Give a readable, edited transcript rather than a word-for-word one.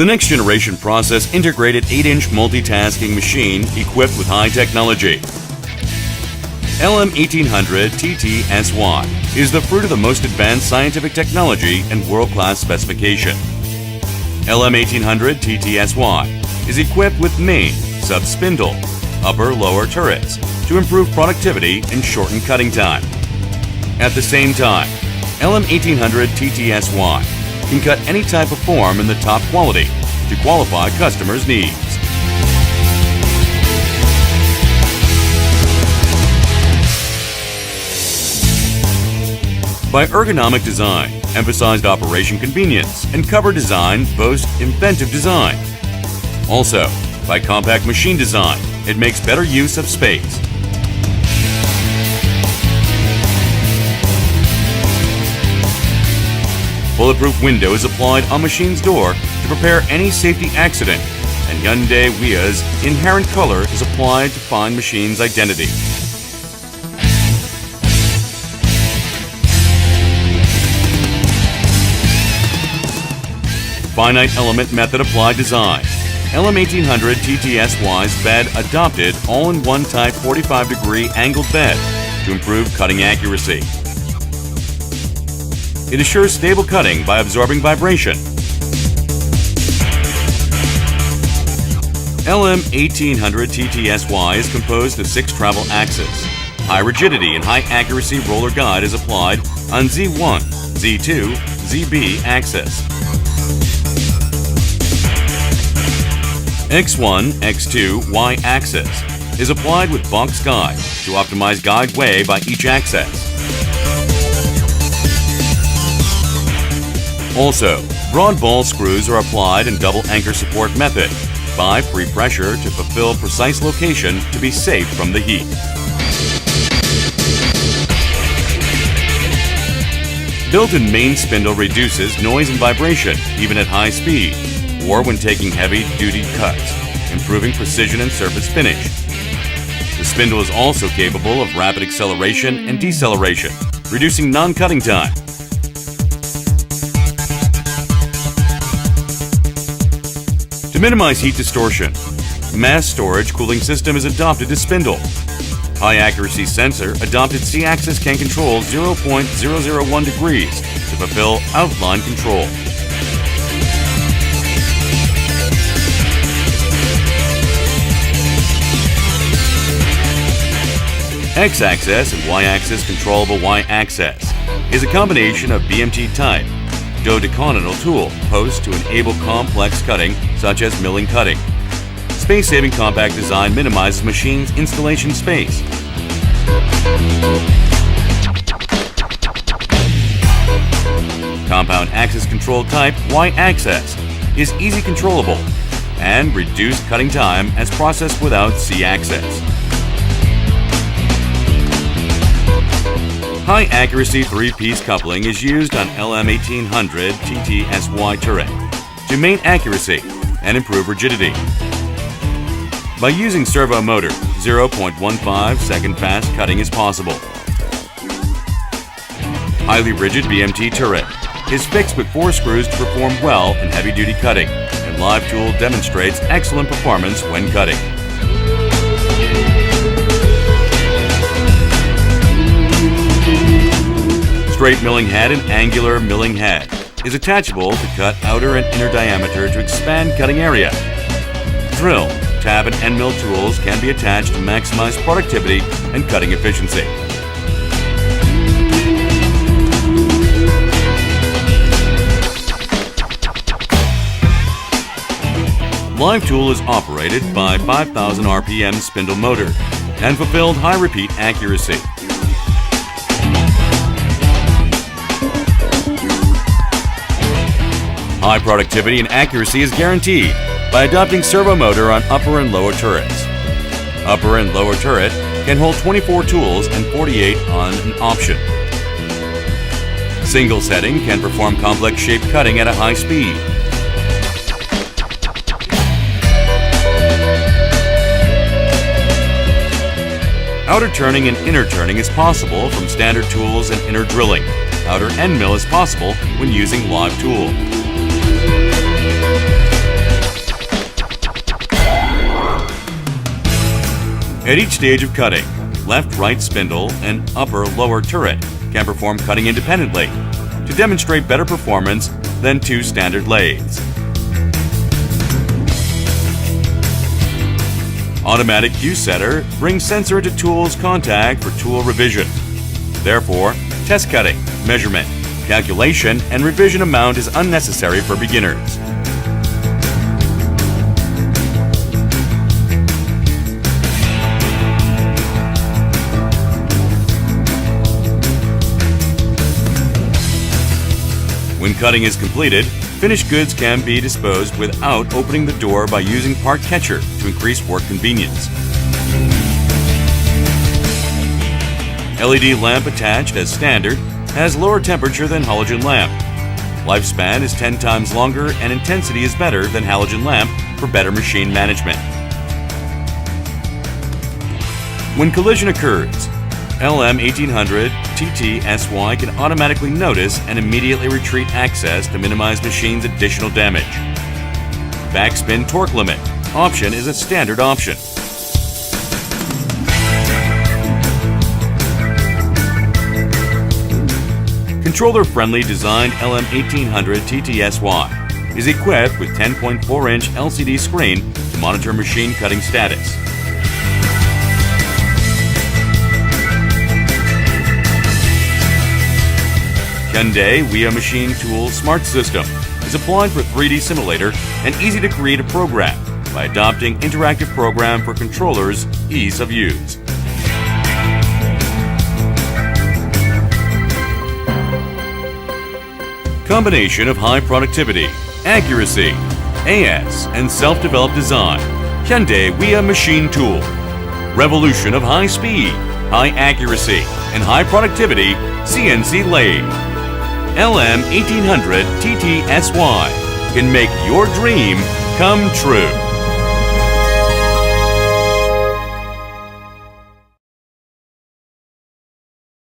The next generation process integrated 8-inch multitasking machine equipped with high technology. LM1800TTSY is the fruit of the most advanced scientific technology and world-class specification. LM1800TTSY is equipped with main, sub-spindle, upper-lower turrets to improve productivity and shorten cutting time. At the same time, LM1800TTSY can cut any type of form in the top quality to qualify customers' needs. By ergonomic design, emphasized operation convenience, and cover design boast inventive design. Also, by compact machine design, it makes better use of space. Bulletproof window is applied on machine's door to prepare any safety accident, and Hyundai Wia's inherent color is applied to find machine's identity. Finite element method applied design. LM1800TTSY's bed adopted all-in-one type 45-degree angled bed to improve cutting accuracy. It assures stable cutting by absorbing vibration. LM1800TTSY is composed of 6 travel axes. High rigidity and high accuracy roller guide is applied on Z1, Z2, ZB axis. X1, X2, Y axis is applied with box guide to optimize guide way by each axis. Also, broad ball screws are applied in double anchor support method by free pressure to fulfill precise location to be safe from the heat. Built-in main spindle reduces noise and vibration even at high speed or when taking heavy-duty cuts, improving precision and surface finish. The spindle is also capable of rapid acceleration and deceleration, reducing non-cutting time. To minimize heat distortion, mass storage cooling system is adopted to spindle. High accuracy sensor adopted C-axis can control 0.001 degrees to fulfill outline control. X-axis and Y-axis controllable Y-axis is a combination of BMT type dodecagonal tool post to enable complex cutting such as milling cutting. Space-saving compact design minimizes machine's installation space. Compound axis control type Y-axis is easy controllable and reduced cutting time as processed without C-axis. High accuracy 3-piece coupling is used on LM1800TTSY turret to maintain accuracy and improve rigidity. By using servo motor, 0.15 second fast cutting is possible. Highly rigid BMT turret is fixed with 4 screws to perform well in heavy-duty cutting, and live tool demonstrates excellent performance when cutting. Straight milling head and angular milling head is attachable to cut outer and inner diameter to expand cutting area. Drill, tab, and end mill tools can be attached to maximize productivity and cutting efficiency. Live tool is operated by 5,000 RPM spindle motor and fulfilled high repeat accuracy. High productivity and accuracy is guaranteed by adopting servo motor on upper and lower turrets. Upper and lower turret can hold 24 tools and 48 on an option. Single setting can perform complex shape cutting at a high speed. Outer turning and inner turning is possible from standard tools and inner drilling. Outer end mill is possible when using live tool. At each stage of cutting, left-right spindle and upper-lower turret can perform cutting independently to demonstrate better performance than two standard lathes. Automatic cue setter brings sensor into tool's contact for tool revision. Therefore, test cutting, measurement, calculation, and revision amount is unnecessary for beginners. When cutting is completed, finished goods can be disposed without opening the door by using part catcher to increase work convenience. LED lamp attached as standard has lower temperature than halogen lamp. Lifespan is 10 times longer and intensity is better than halogen lamp for better machine management. When collision occurs, LM1800TTSY can automatically notice and immediately retreat access to minimize machine's additional damage. Backspin torque limit option is a standard option. Controller-friendly designed LM1800TTSY is equipped with 10.4-inch LCD screen to monitor machine cutting status. Hyundai Machine Tool Smart System is applied for 3D simulator and easy to create a program by adopting interactive program for controllers' ease of use. Combination of high productivity, accuracy, AS, and self-developed design. Hyundai Machine Tool. Revolution of high speed, high accuracy, and high productivity CNC lathe. LM1800TTSY can make your dream come true.